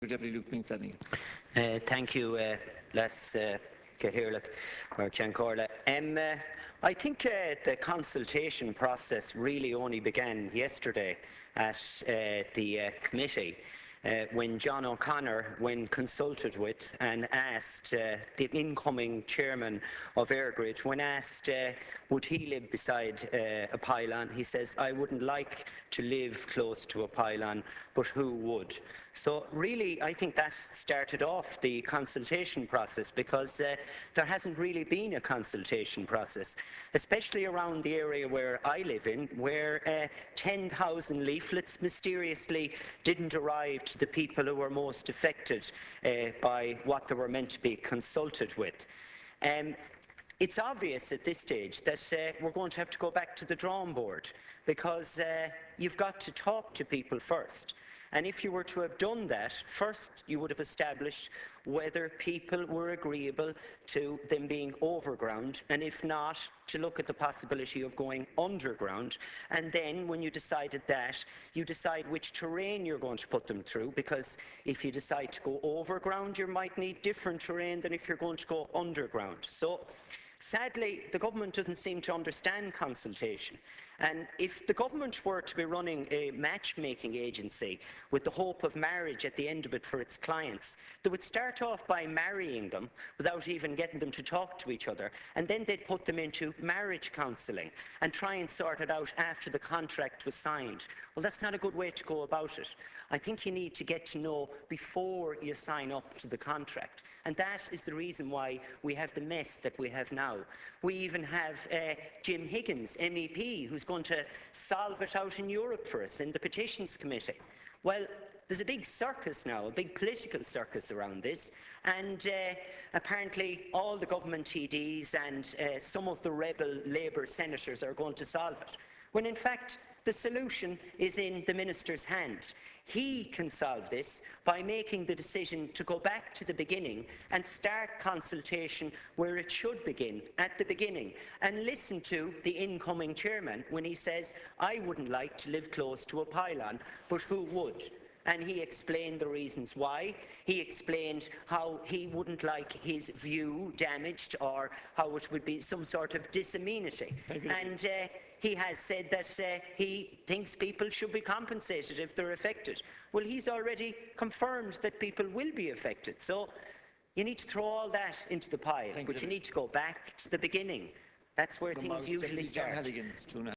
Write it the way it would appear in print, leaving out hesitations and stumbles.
Deputy Luke Ming Flanagan. Thank you, Les Cahirlock or Ciancorla. I think the consultation process really only began yesterday at the committee when John O'Connor, when consulted with and asked the incoming chairman of EirGrid, when asked would he live beside a pylon, he says, "I wouldn't like to live close to a pylon, but who would?" So really, I think that started off the consultation process, because there hasn't really been a consultation process, especially around the area where I live in, where 10,000 leaflets mysteriously didn't arrive to the people who were most affected by what they were meant to be consulted with. It's obvious at this stage that we're going to have to go back to the drawing board, because you've got to talk to people first. And if you were to have done that, first you would have established whether people were agreeable to them being overground, and if not, to look at the possibility of going underground. And then when you decided that, you decide which terrain you're going to put them through, because if you decide to go overground, you might need different terrain than if you're going to go underground. So sadly, the government doesn't seem to understand consultation. And if the government were to be running a matchmaking agency with the hope of marriage at the end of it for its clients, they would start off by marrying them without even getting them to talk to each other, and then they'd put them into marriage counselling and try and sort it out after the contract was signed. Well, that's not a good way to go about it. I think you need to get to know before you sign up to the contract. And that is the reason why we have the mess that we have now. We even have Jim Higgins, MEP, who's going to solve it out in Europe for us in the Petitions Committee. Well, there's a big circus now, a big political circus around this, and apparently all the government TDs and some of the rebel Labour senators are going to solve it, when in fact the solution is in the Minister's hand. He can solve this by making the decision to go back to the beginning and start consultation where it should begin, at the beginning, and listen to the incoming chairman when he says, "I wouldn't like to live close to a pylon, but who would?" And he explained the reasons why. He explained how he wouldn't like his view damaged, or how it would be some sort of disamenity. And he has said that he thinks people should be compensated if they're affected. Well, he's already confirmed that people will be affected. So you need to throw all that into the pile, but you need to go back to the beginning. That's where things usually start.